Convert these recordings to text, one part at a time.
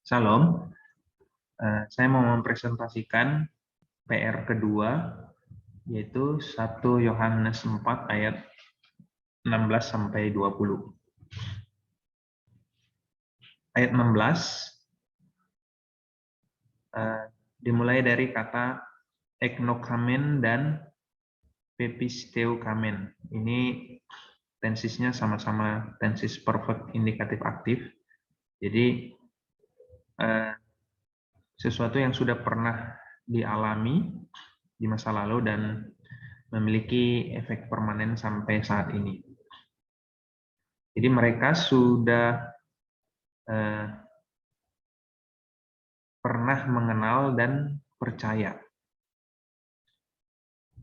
Salam, saya mau mempresentasikan PR kedua, yaitu 1 Yohanes 4 ayat 16-20. Ayat 16 dimulai dari kata eknokamen dan pepisteukamen. Ini tensisnya sama-sama tensis perfect indikatif aktif. Jadi sesuatu yang sudah pernah dialami di masa lalu dan memiliki efek permanen sampai saat ini. Jadi mereka sudah pernah mengenal dan percaya.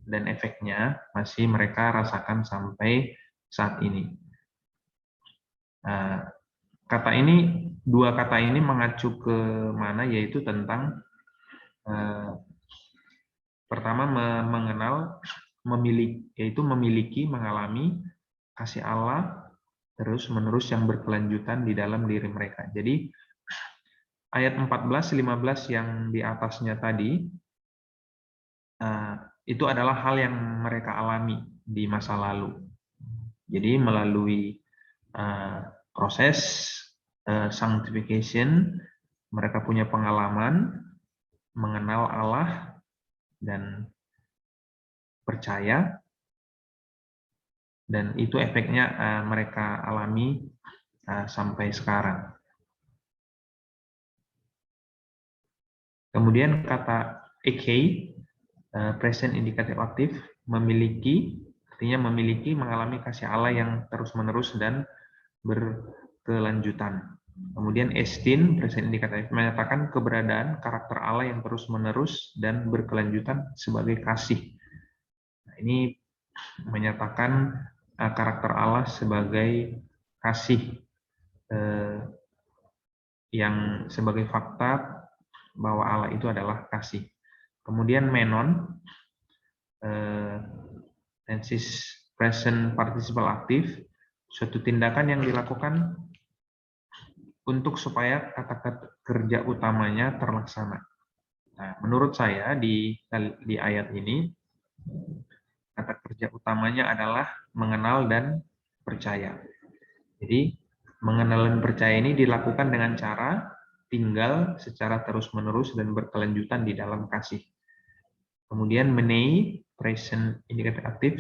Dan efeknya masih mereka rasakan sampai saat ini. Dua kata ini mengacu ke mana, yaitu tentang pertama mengenal, yaitu memiliki, mengalami kasih Allah terus-menerus yang berkelanjutan di dalam diri mereka. Jadi ayat 14-15 yang di atasnya tadi, itu adalah hal yang mereka alami di masa lalu. Jadi melalui proses sanctification, mereka punya pengalaman mengenal Allah dan percaya, dan itu efeknya mereka alami sampai sekarang. Kemudian kata ekei, present indikatif aktif, memiliki, artinya memiliki, mengalami kasih Allah yang terus-menerus dan berkelanjutan. Kemudian estin, present indikatif, menyatakan keberadaan karakter Allah yang terus-menerus dan berkelanjutan sebagai kasih. Nah, ini menyatakan karakter Allah sebagai kasih, yang sebagai fakta bahwa Allah itu adalah kasih. Kemudian menon, tensis present participle aktif, suatu tindakan yang dilakukan untuk supaya kata kerja utamanya terlaksana. Nah, menurut saya di ayat ini, kata kerja utamanya adalah mengenal dan percaya. Jadi, mengenal dan percaya ini dilakukan dengan cara tinggal secara terus-menerus dan berkelanjutan di dalam kasih. Kemudian menei, present indikatif aktif,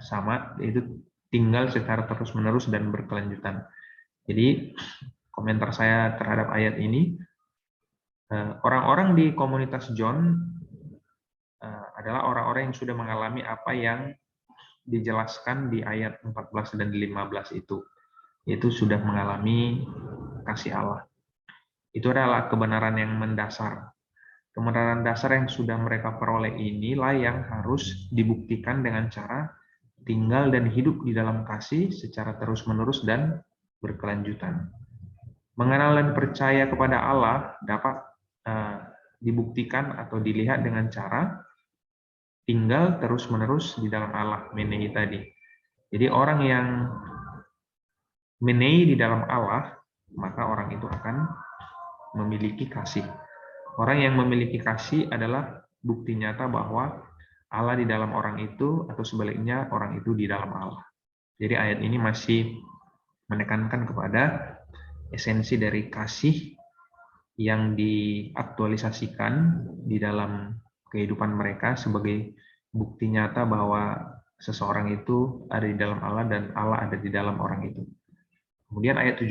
sama, yaitu tinggal secara terus-menerus dan berkelanjutan. Jadi, komentar saya terhadap ayat ini, orang-orang di komunitas John adalah orang-orang yang sudah mengalami apa yang dijelaskan di ayat 14 dan 15 itu, yaitu sudah mengalami kasih Allah. Itu adalah kebenaran yang mendasar. Kebenaran dasar yang sudah mereka peroleh inilah yang harus dibuktikan dengan cara tinggal dan hidup di dalam kasih secara terus-menerus dan berkelanjutan. Mengenal dan percaya kepada Allah dapat dibuktikan atau dilihat dengan cara tinggal terus-menerus di dalam Allah, menei tadi. Jadi orang yang menei di dalam Allah, maka orang itu akan memiliki kasih. Orang yang memiliki kasih adalah bukti nyata bahwa Allah di dalam orang itu, atau sebaliknya orang itu di dalam Allah. Jadi ayat ini masih menekankan kepada esensi dari kasih yang diaktualisasikan di dalam kehidupan mereka sebagai bukti nyata bahwa seseorang itu ada di dalam Allah dan Allah ada di dalam orang itu. Kemudian ayat 17,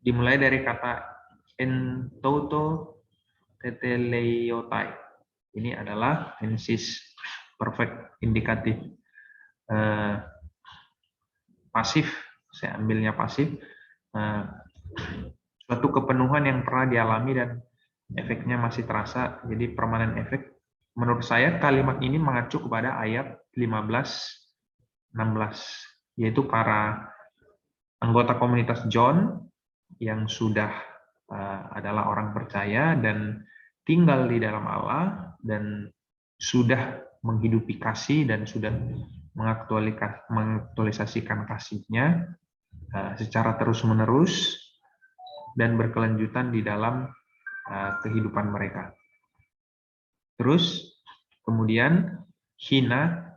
dimulai dari kata en toto teteleiotai. Ini adalah tensis perfect indikatif pasif, saya ambilnya pasif, suatu kepenuhan yang pernah dialami dan efeknya masih terasa, jadi permanen efek. Menurut saya kalimat ini mengacu kepada ayat 15-16, yaitu para anggota komunitas John yang sudah adalah orang percaya dan tinggal di dalam Allah dan sudah menghidupi kasih dan sudah mengaktualisasikan kasihnya secara terus-menerus dan berkelanjutan di dalam kehidupan mereka. Terus kemudian hina,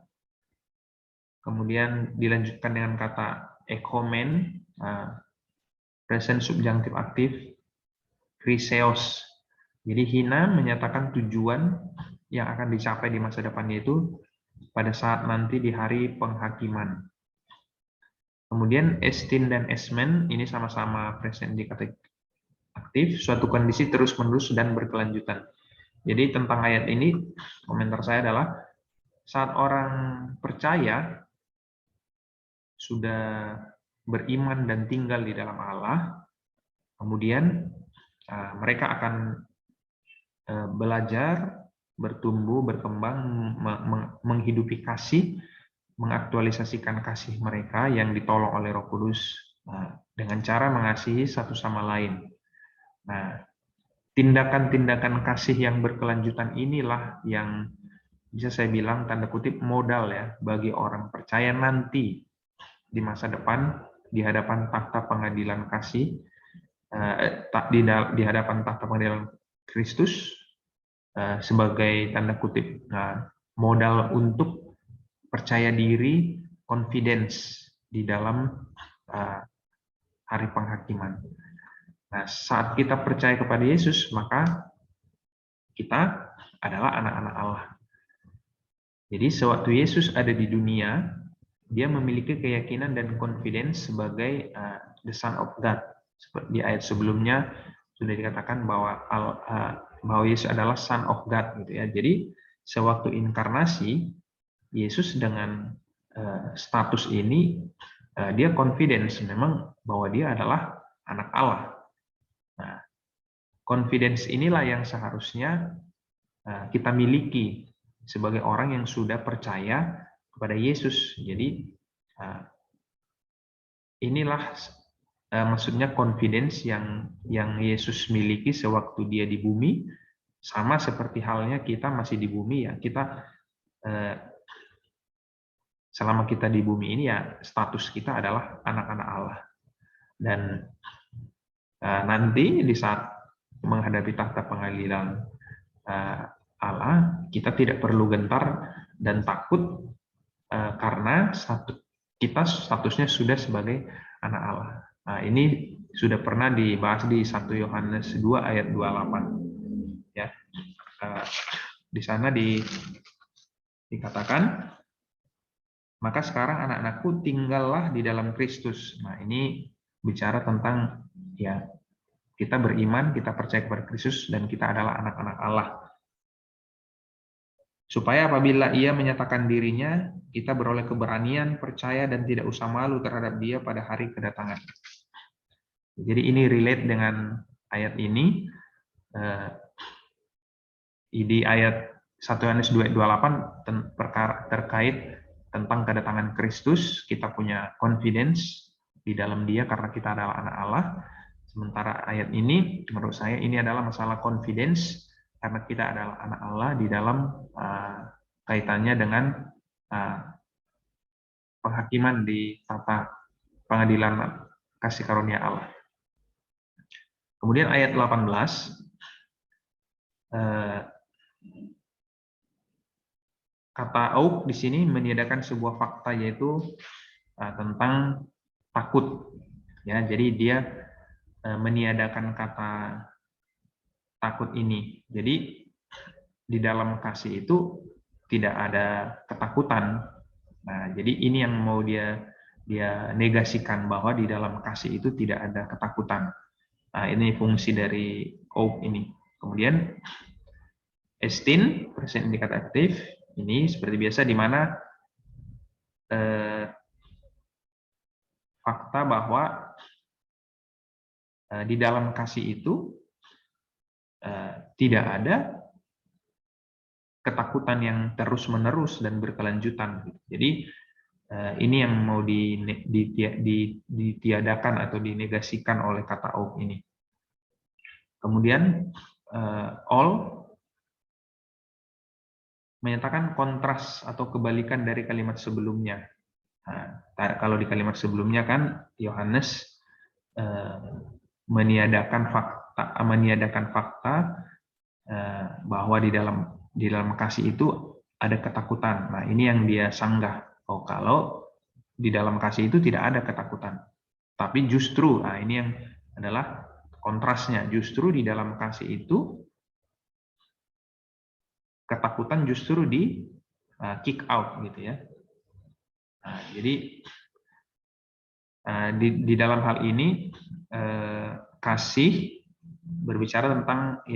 kemudian dilanjutkan dengan kata ekomen, present subjunctive aktif, kriseos. Jadi hina menyatakan tujuan yang akan dicapai di masa depannya itu pada saat nanti di hari penghakiman. Kemudian estin dan esmen ini sama-sama present indikatif aktif, suatu kondisi terus-menerus dan berkelanjutan. Jadi tentang ayat ini, komentar saya adalah saat orang percaya sudah beriman dan tinggal di dalam Allah, kemudian mereka akan belajar, bertumbuh, berkembang, menghidupi kasih, mengaktualisasikan kasih mereka yang ditolong oleh Roh Kudus dengan cara mengasihi satu sama lain. Nah, tindakan-tindakan kasih yang berkelanjutan inilah yang bisa saya bilang tanda kutip modal ya bagi orang percaya nanti di masa depan di hadapan takhta pengadilan kasih, di hadapan takhta pengadilan Kristus sebagai tanda kutip modal untuk percaya diri, confidence di dalam hari penghakiman. Nah, saat kita percaya kepada Yesus, maka kita adalah anak-anak Allah. Jadi sewaktu Yesus ada di dunia, dia memiliki keyakinan dan confidence sebagai the Son of God. Seperti di ayat sebelumnya sudah dikatakan bahwa Yesus adalah Son of God, gitu ya. Jadi sewaktu inkarnasi, Yesus dengan status ini dia confidence memang bahwa dia adalah anak Allah. Nah, confidence inilah yang seharusnya kita miliki sebagai orang yang sudah percaya kepada Yesus. Jadi inilah maksudnya confidence yang Yesus miliki sewaktu dia di bumi, sama seperti halnya kita masih di bumi ya. Kita selama kita di bumi ini ya status kita adalah anak-anak Allah. Dan nanti di saat menghadapi takhta pengadilan Allah, kita tidak perlu gentar dan takut karena kita statusnya sudah sebagai anak Allah. Nah, ini sudah pernah dibahas di 1 Yohanes 2 ayat 28. Ya. Di sana dikatakan, maka sekarang anak-anakku tinggallah di dalam Kristus. Nah, ini bicara tentang ya kita beriman, kita percaya kepada Kristus dan kita adalah anak-anak Allah. Supaya apabila ia menyatakan dirinya, kita beroleh keberanian, percaya, dan tidak usah malu terhadap dia pada hari kedatangan. Jadi ini relate dengan ayat ini. Di ayat 1 Yohanes 2:28 terkait tentang kedatangan Kristus, kita punya confidence di dalam dia karena kita adalah anak Allah. Sementara ayat ini, menurut saya ini adalah masalah confidence karena kita adalah anak Allah di dalam kaitannya dengan penghakiman di tata pengadilan kasih karunia Allah. Kemudian ayat 18, kata auk di sini meniadakan sebuah fakta yaitu tentang takut. Ya, jadi dia meniadakan kata takut ini. Jadi di dalam kasih itu tidak ada ketakutan. Nah, jadi ini yang mau dia negasikan bahwa di dalam kasih itu tidak ada ketakutan. Nah, ini fungsi dari auk ini. Kemudian estin, present indikatif aktif, ini seperti biasa di mana fakta bahwa di dalam kasih itu tidak ada ketakutan yang terus-menerus dan berkelanjutan. Jadi ini yang mau ditiadakan atau dinegasikan oleh kata auk ini. Kemudian all menyatakan kontras atau kebalikan dari kalimat sebelumnya. Nah, kalau di kalimat sebelumnya kan Yohanes meniadakan fakta bahwa di dalam kasih itu ada ketakutan. Nah, ini yang dia sanggah. Oh, kalau di dalam kasih itu tidak ada ketakutan. Tapi justru, nah ini yang adalah kontrasnya. Justru di dalam kasih itu ketakutan justru di kick out gitu ya. Nah, jadi di dalam hal ini kasih berbicara tentang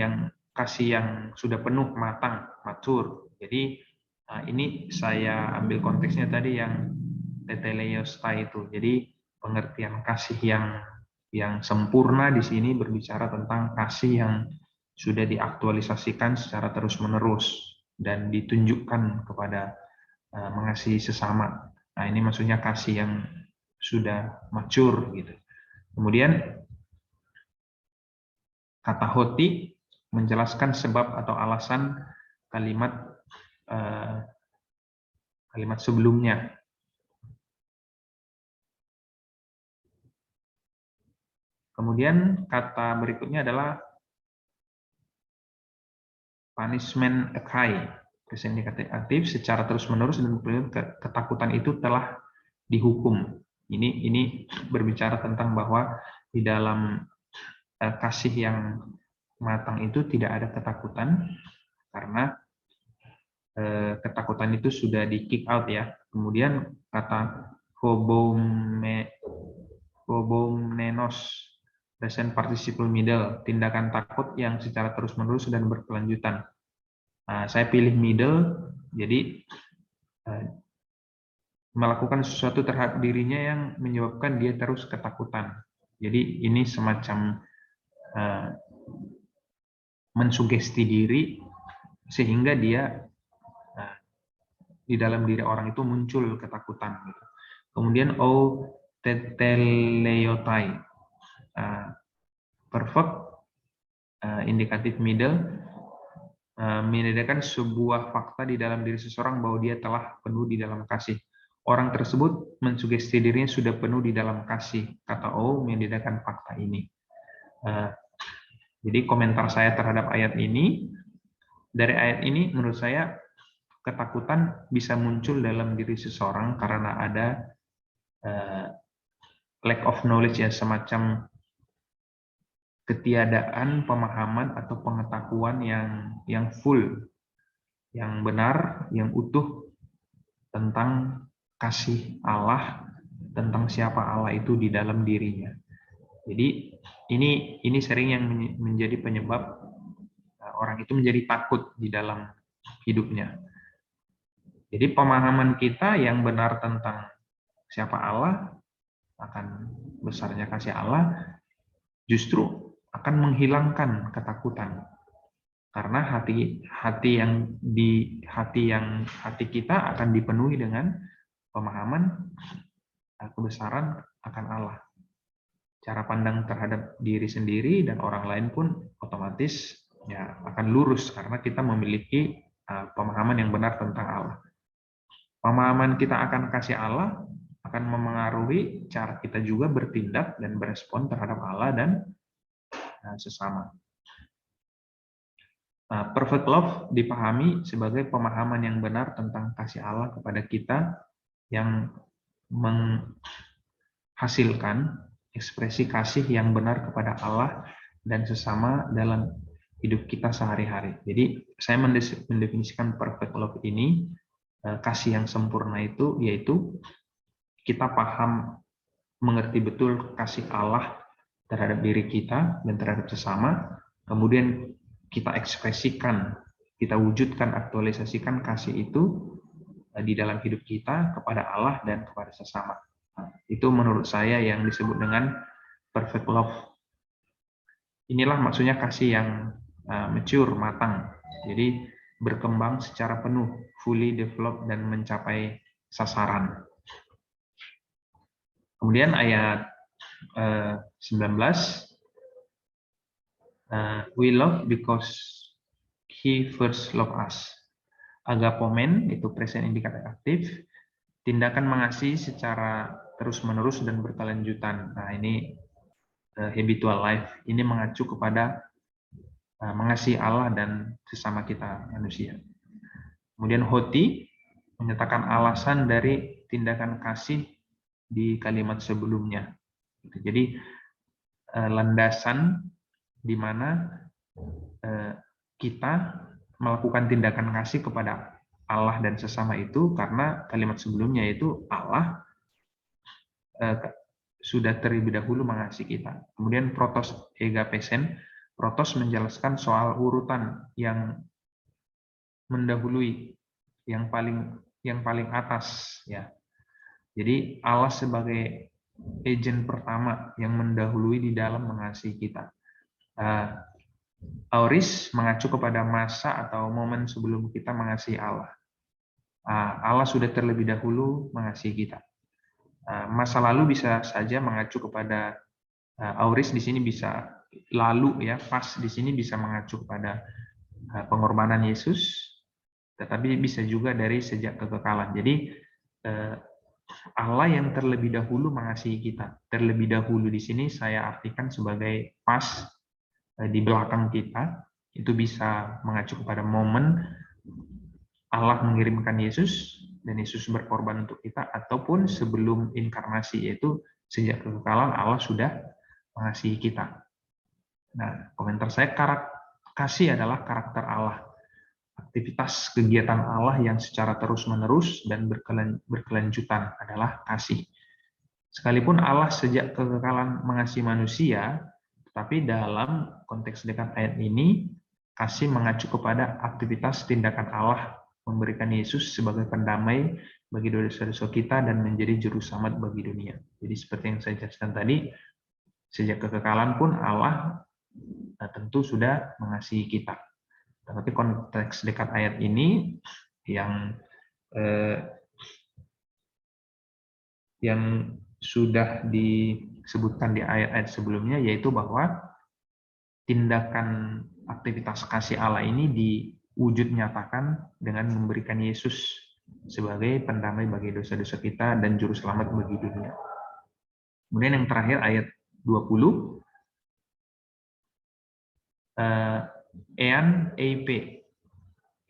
kasih yang sudah penuh, matang, matur. Jadi ini saya ambil konteksnya tadi yang tetelestai itu. Jadi pengertian kasih yang sempurna di sini berbicara tentang kasih yang sudah diaktualisasikan secara terus-menerus dan ditunjukkan kepada mengasihi sesama. Nah, ini maksudnya kasih yang sudah mature gitu. Kemudian kata hoti menjelaskan sebab atau alasan kalimat sebelumnya. Kemudian kata berikutnya adalah punishment akai, present indikatif secara terus-menerus dan ketakutan itu telah dihukum. Ini berbicara tentang bahwa di dalam kasih yang matang itu tidak ada ketakutan karena ketakutan itu sudah di kick out ya. Kemudian kata phobomnenos, present participle middle, tindakan takut yang secara terus-menerus dan berkelanjutan. Nah, saya pilih middle, jadi melakukan sesuatu terhadap dirinya yang menyebabkan dia terus ketakutan. Jadi ini semacam mensugesti diri sehingga dia di dalam diri orang itu muncul ketakutan. Kemudian teteleiotai, perfect indikatif middle, menandakan sebuah fakta di dalam diri seseorang bahwa dia telah penuh di dalam kasih. Orang tersebut mensugesti dirinya sudah penuh di dalam kasih. Kata O menandakan fakta ini. Jadi komentar saya terhadap ayat ini, dari ayat ini menurut saya ketakutan bisa muncul dalam diri seseorang karena ada lack of knowledge ya, semacam ketiadaan pemahaman atau pengetahuan yang full, yang benar, yang utuh tentang kasih Allah, tentang siapa Allah itu di dalam dirinya. Jadi ini sering yang menjadi penyebab orang itu menjadi takut di dalam hidupnya. Jadi pemahaman kita yang benar tentang siapa Allah, akan besarnya kasih Allah, justru akan menghilangkan ketakutan. Karena hati kita akan dipenuhi dengan pemahaman kebesaran akan Allah. Cara pandang terhadap diri sendiri dan orang lain pun otomatis ya akan lurus karena kita memiliki pemahaman yang benar tentang Allah. Pemahaman kita akan kasih Allah akan memengaruhi cara kita juga bertindak dan berespon terhadap Allah dan sesama. Perfect love dipahami sebagai pemahaman yang benar tentang kasih Allah kepada kita yang menghasilkan ekspresi kasih yang benar kepada Allah dan sesama dalam hidup kita sehari-hari. Jadi saya mendefinisikan perfect love ini, kasih yang sempurna itu yaitu kita paham, mengerti betul kasih Allah terhadap diri kita dan terhadap sesama, kemudian kita ekspresikan, kita wujudkan, aktualisasikan kasih itu di dalam hidup kita kepada Allah dan kepada sesama. Nah, itu menurut saya yang disebut dengan perfect love. Inilah maksudnya kasih yang mature, matang. Jadi berkembang secara penuh, fully developed dan mencapai sasaran. Kemudian ayat 19, we love because he first loved us. Agapomen itu present indikatif aktif, tindakan mengasihi secara terus-menerus dan berkelanjutan. Nah, ini habitual life. Ini mengacu kepada mengasihi Allah dan sesama kita manusia. Kemudian hoti menyatakan alasan dari tindakan kasih di kalimat sebelumnya. Jadi landasan di mana kita melakukan tindakan kasih kepada Allah dan sesama itu karena kalimat sebelumnya itu Allah sudah terlebih dahulu mengasihi kita. Kemudian protos egapesen, protos menjelaskan soal urutan yang mendahului, yang paling atas, ya. Jadi Allah sebagai agent pertama yang mendahului di dalam mengasihi kita. Auris mengacu kepada masa atau momen sebelum kita mengasihi Allah. Allah sudah terlebih dahulu mengasihi kita. Masa lalu bisa saja mengacu kepada auris, di sini bisa lalu, ya, pas di sini bisa mengacu kepada pengorbanan Yesus, tetapi bisa juga dari sejak kekekalan. Jadi Allah yang terlebih dahulu mengasihi kita. Terlebih dahulu di sini saya artikan sebagai pas di belakang kita, itu bisa mengacu kepada momen Allah mengirimkan Yesus dan Yesus berkorban untuk kita, ataupun sebelum inkarnasi, yaitu sejak kekekalan Allah sudah mengasihi kita. Nah, komentar saya, kasih adalah karakter Allah. Aktivitas kegiatan Allah yang secara terus-menerus dan berkelanjutan adalah kasih. Sekalipun Allah sejak kekekalan mengasihi manusia, tetapi dalam konteks dekat ayat ini, kasih mengacu kepada aktivitas tindakan Allah memberikan Yesus sebagai pendamai bagi dosa-dosa kita dan menjadi juru selamat bagi dunia. Jadi seperti yang saya jelaskan tadi, sejak kekekalan pun Allah tentu sudah mengasihi kita. Tetapi konteks dekat ayat ini yang sudah disebutkan di ayat-ayat sebelumnya, yaitu bahwa tindakan aktivitas kasih Allah ini diwujud nyatakan dengan memberikan Yesus sebagai pendamai bagi dosa-dosa kita dan juru selamat bagi dunia. Kemudian yang terakhir ayat 20, ean ep.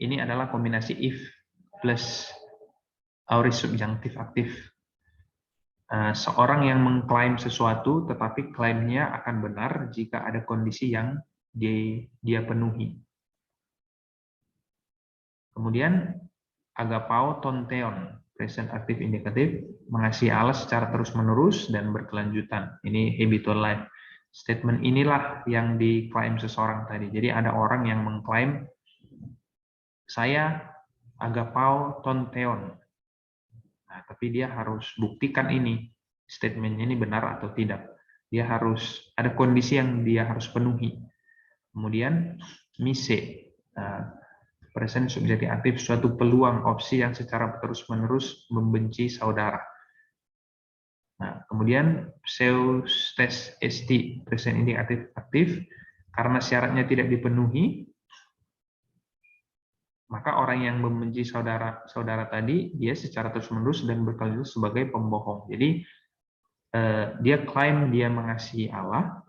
Ini adalah kombinasi if plus aorist subjunctif aktif. Seorang yang mengklaim sesuatu, tetapi klaimnya akan benar jika ada kondisi yang dia penuhi. Kemudian agapao tonteon, present active indikatif, mengasihi Allah secara terus-menerus dan berkelanjutan. Ini habitual life. Statement inilah yang diklaim seseorang tadi. Jadi ada orang yang mengklaim, saya agapao tonteon. Nah, tapi dia harus buktikan ini, statementnya ini benar atau tidak. Dia harus ada kondisi yang dia harus penuhi. Kemudian mise, present subjektif aktif, suatu peluang, opsi yang secara terus-menerus membenci saudara. Nah, kemudian pseustes esti, present indikatif aktif, karena syaratnya tidak dipenuhi, maka orang yang membenci saudara tadi, dia secara terus-menerus dan berkelanjutan sebagai pembohong. Jadi dia klaim dia mengasihi Allah,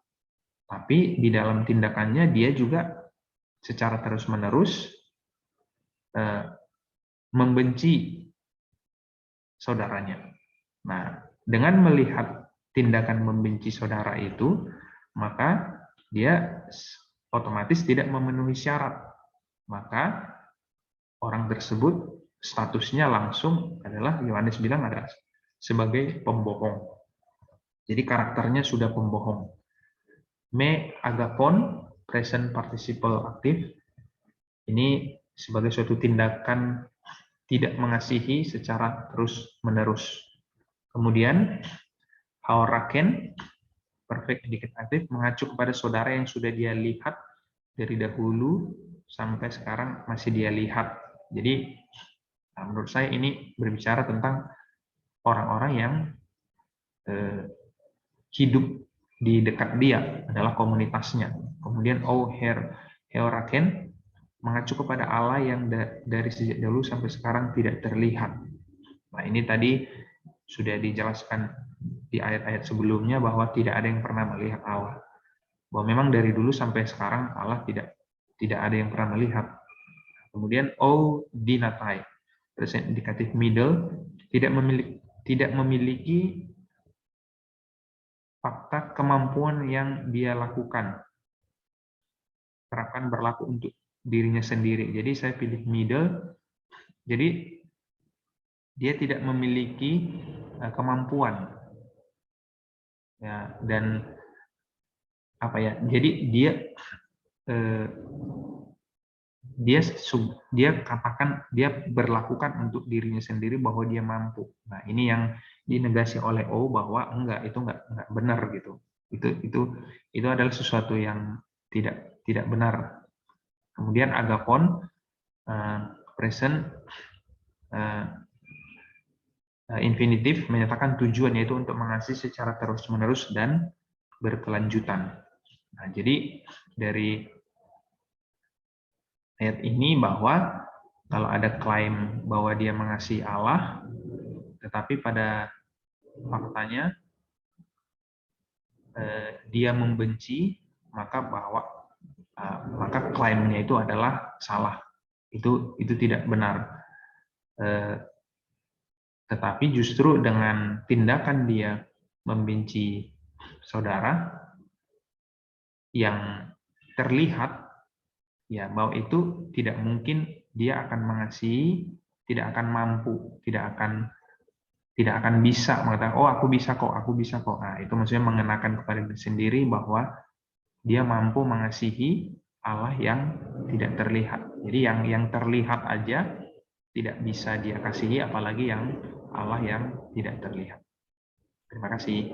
tapi di dalam tindakannya dia juga secara terus-menerus membenci saudaranya. Nah, dengan melihat tindakan membenci saudara itu, maka dia otomatis tidak memenuhi syarat. Maka orang tersebut statusnya langsung adalah, Yohanes bilang, adalah sebagai pembohong. Jadi karakternya sudah pembohong. Me agapon, present participle aktif, ini sebagai suatu tindakan tidak mengasihi secara terus-menerus. Kemudian haoraken, perfect indikatif, mengacu kepada saudara yang sudah dia lihat dari dahulu sampai sekarang masih dia lihat. Jadi menurut saya ini berbicara tentang orang-orang yang hidup di dekat dia, adalah komunitasnya. Kemudian heoraken mengacu kepada Allah yang dari sejak dahulu sampai sekarang tidak terlihat. Nah, ini tadi sudah dijelaskan di ayat-ayat sebelumnya bahwa tidak ada yang pernah melihat Allah. Bahwa memang dari dulu sampai sekarang Allah tidak ada yang pernah melihat. Kemudian dinatai, present indikatif middle, tidak memiliki fakta kemampuan yang dia lakukan. Terapkan berlaku untuk dirinya sendiri. Jadi saya pilih middle. Jadi dia tidak memiliki kemampuan. Ya, dan apa ya? Jadi dia katakan dia berlakukan untuk dirinya sendiri bahwa dia mampu. Nah, ini yang dinegasi oleh O bahwa itu enggak benar gitu. Itu adalah sesuatu yang tidak benar. Kemudian agapon present infinitif menyatakan tujuan, yaitu untuk mengasihi secara terus-menerus dan berkelanjutan. Nah, jadi dari ayat ini bahwa kalau ada klaim bahwa dia mengasihi Allah, tetapi pada faktanya dia membenci, maka klaimnya itu adalah salah. Itu tidak benar. Tetapi justru dengan tindakan dia membenci saudara yang terlihat, ya bahwa itu tidak mungkin dia akan mengasihi, tidak akan mampu, tidak akan bisa mengatakan, oh aku bisa kok. Nah, itu maksudnya mengenakan kepada diri sendiri bahwa dia mampu mengasihi Allah yang tidak terlihat. Jadi yang terlihat aja tidak bisa dia kasihi, apalagi yang Allah yang tidak terlihat. Terima kasih.